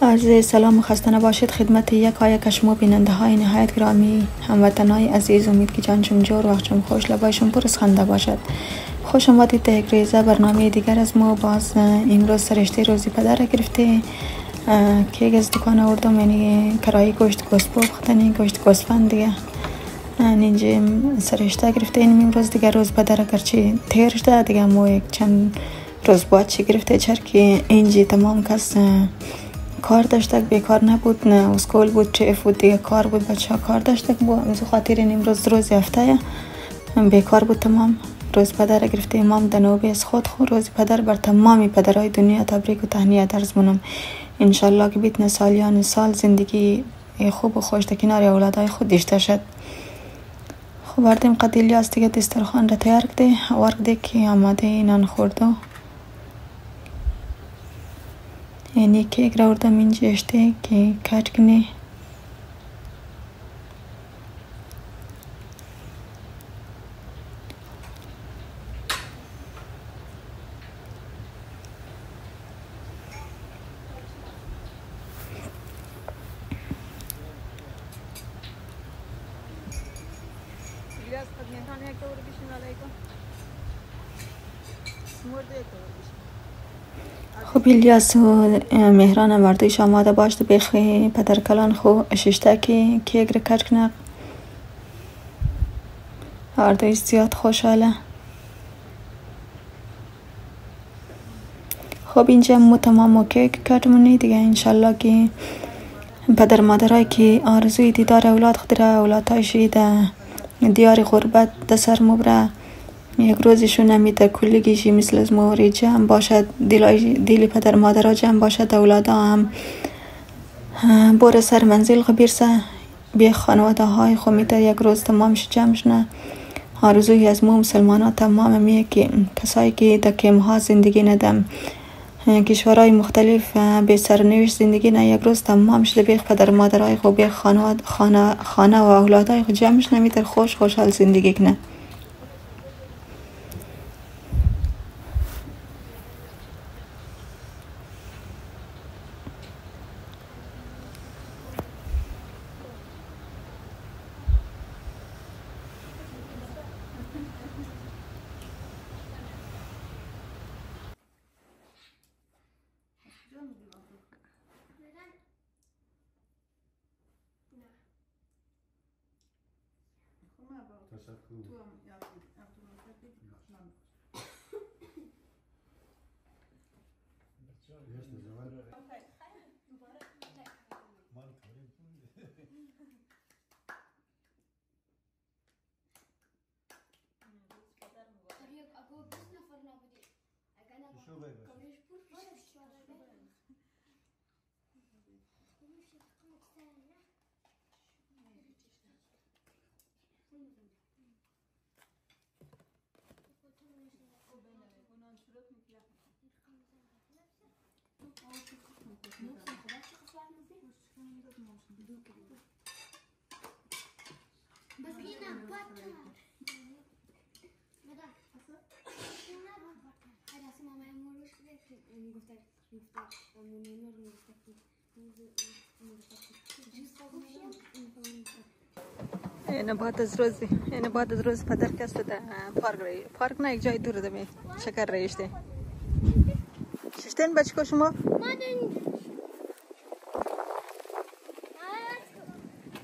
عرض سلام و خسته نباشید خدمت یک شما بیننده های نهایت گرامی، هموطنای عزیز. امید که جانشون جور، وقتشون خوش، لبایشون پر از خنده باشد. خوش آمدید در یک ریزه برنامه دیگر از ما. باز امروز سرشته روزی پدر گرفته که از دکان آوردم، یعنی کرایی گوشت گوسپو بختنی گوشت گوسفند دیگه. اینجا سرشته گرفته. این امروز دیگه روز پدر اگرچه تیر شده دیگه، ما یک چند روز بعد چی گرفته، چرا که اینجا تمام کس کار داشته، بیکار نبود، نه اسکول بود، چیف بود دیگه، کار بود، بچه ها کار داشته. از خاطر این امروز روز هفته بیکار بود تمام. روز پدر گرفته. امام دنوبی از خود روز پدر بر تمامی پدرهای دنیا تبریک و تهنیت عرض منم. انشالله که بیتن سالیان سال زندگی خوب و خوش در کنار اولادای خود داشته شد. خب بردیم قدیلی است دیگه، دسترخوان را تیار کرده، ورده که آماده نان خورده. یعنی کیک را آوردم اینجا اشته که کٹ کنه. خب الیاس و مهران وردویش آماده باشد بخی پدر کلان خو ششته که کیک را کٹ کنه. وردویش زیاد خوشحاله. خب اینجا مو تمام و کیک کٹ منی دیگه. انشالله که پدر مادرای که آرزوی دیدار اولاد خود را، اولادهایش در دیار غربت در سر مبره، یک روزشون نمیده کلگیشی مثل از موری جمع باشد، دیل پدر مادرها جمع باشد، اولادا هم بور سر منزل خبیرسه بی خانواده های خومیده یک روز تمامش جمع شنه. آرزوی از مو مسلمان ها تمام میه که کسایی که در کمها زندگی ندم، کشورهای مختلف به سرنوشت زندگی نه، یک روز تمام شده بیخ پدر مادرهای خود، بیخ خانه و اولادهای خود جمعش نمیتر خوشحال زندگی کنه. اینه بعد از روز پدر کسته در پارک نه یک جای دور دمی شکر رایشته ششتین بچه که شما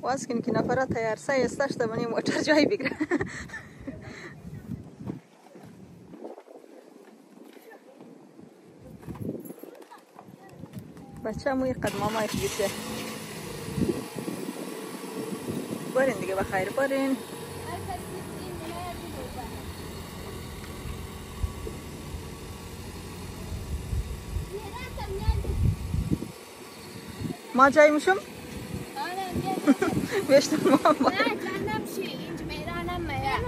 واز کنی که نفرات تیار سای استاش دمانی موتر جایی بگره. بچه همو یک قدم مامای خیسه برین دیگه بخیر برین. ما جایی میشم؟ بیشتر ما باید نه جنم شی اینج میرانم میران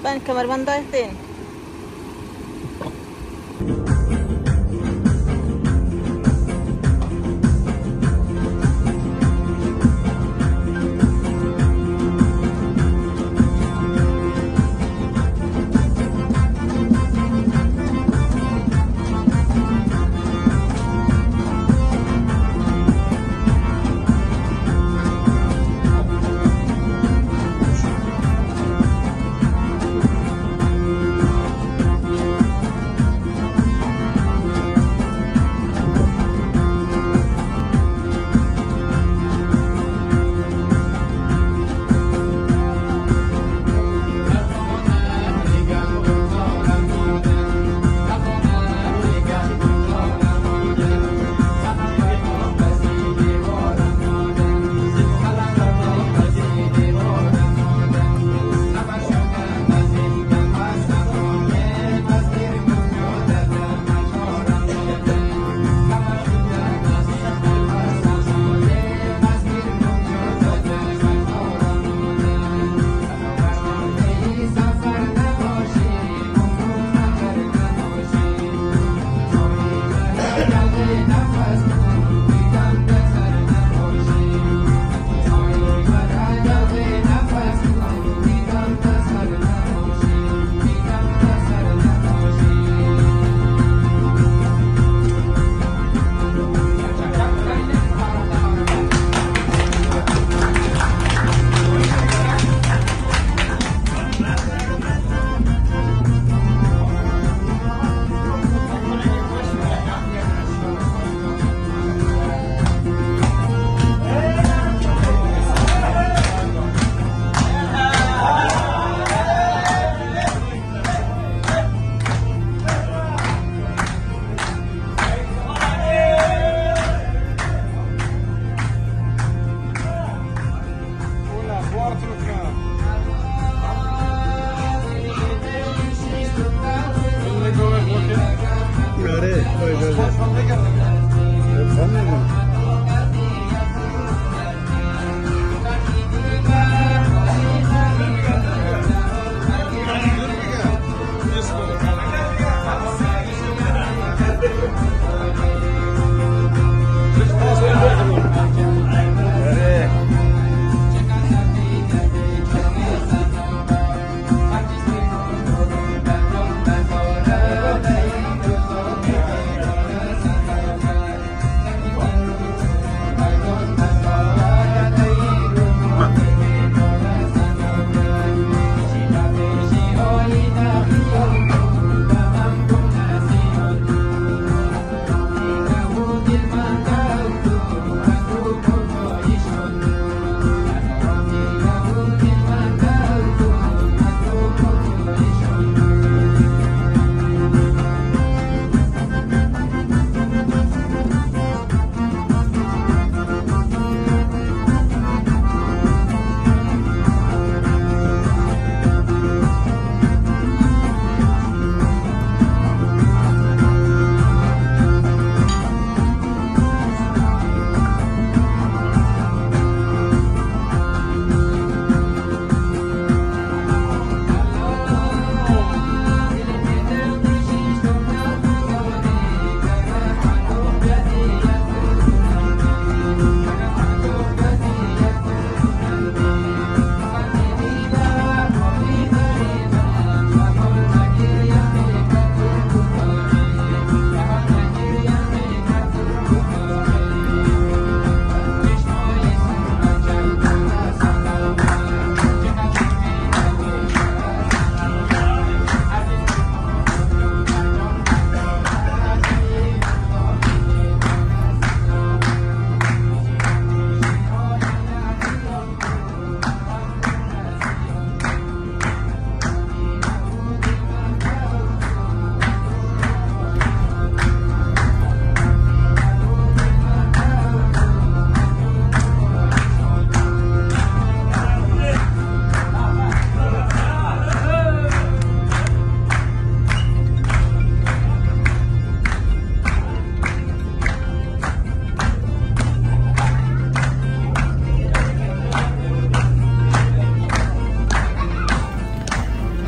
بان کمربند داشتین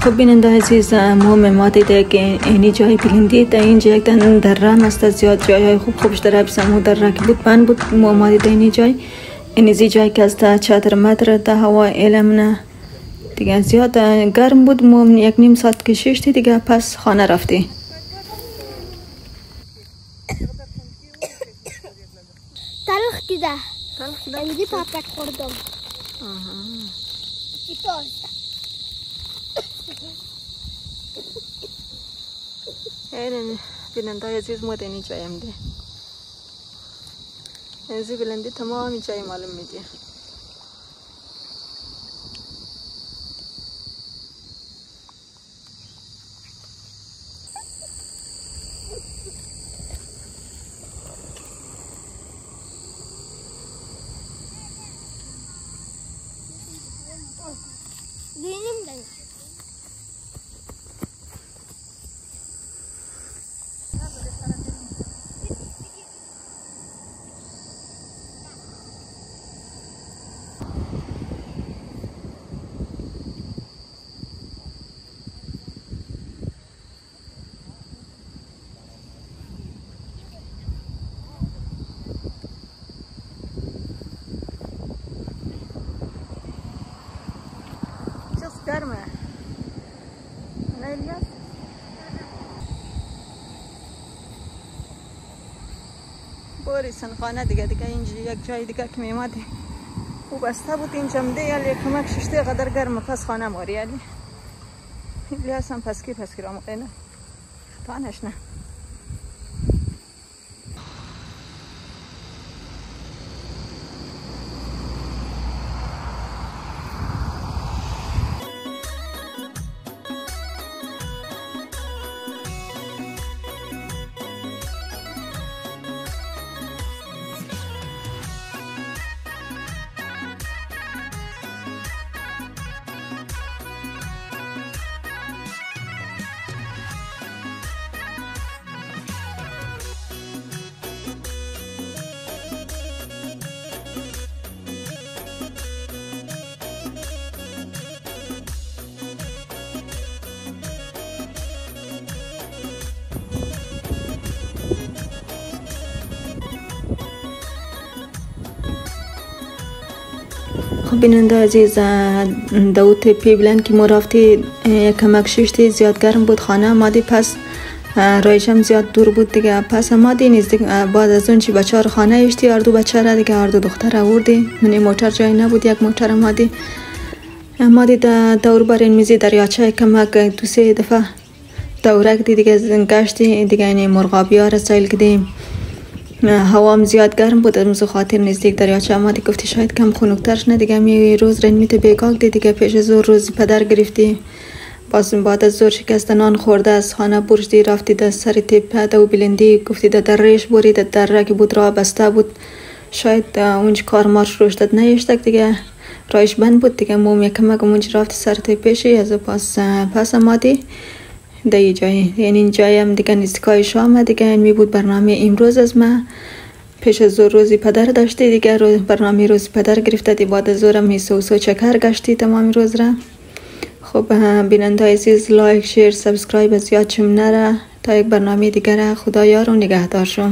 خب بیننده عزیز، ما دیده که اینی جای بلندی تا اینجا یک دن دره است، زیاد جای خوبش در بسمو دره که بود بند بود. ما دیده اینی جای اینی جای که است 4 متر ده هوا علم دیگه زیاد گرم بود. ما 1.5 ساعت کشیدی دیگه پس خانه رفتی. تلخ دیده اینجی پاپک خوردم. این بیننده عزیز ما دینی جایم ده اینجی بلندی تمامی جای معلوم میدی. گرمه نه الیاس؟ بوریسن خانه دیگه اینجا یک جای دیگه که میمادی او بسته بود اینجا مده یلی کمک ششته قدر گرمه پس خانه ماری یلی الیاس هم پسکی را مقینه تانش نه. خب بیننده عزیز، دوت پیبلند که ما رفتی کمک ششتی زیاد گرم بود خانه مادی، پس رایشم زیاد دور بود دیگه. پس مادی نزدیک بعد از اون چی بچه رو خانه اشتی، اردو بچه را دیگه اردو دختر آوردی. من موتر جای نبود، یک موتر مادی دور بر این میزی دریاچه کمک دو سه دفعه دورک دیگه گشتی دیگه. این مرغابی ها را سیل کردیم. هوام زیاد گرم بود، از خاطر نزدیک دریاچه مادی گفتی شاید کم خنک‌ترش نه دیگه. می روز رنمیت بیگاگ دیگه پیش زور روز پدر گرفتی. باز بعد از زور شکست نان خورده از خانه برشتی رفتی در سر تیپ دو بلندی گفتی در ریش برید در را که بود راه بسته بود، شاید اونج کار مارش روشتد نیشتک دیگه، رایش بند بود دیگه. موم یکم اونج رفتی سر تیپ پیشی از پس مادی در جایی، یعنی این جایی هم دیگه نزدیکای شام دیگه. این می بود برنامه امروز از ما. پیش از زور روزی پدر داشتی دیگه، برنامه روز پدر گرفته دی. بعد از زورم می سوسو چکر گشتی تمام روز را. خب بیننده عزیز، لایک شیر سابسکرایب از یاد چم نره. تا یک برنامه دیگر، خدا یار و نگهدار شما.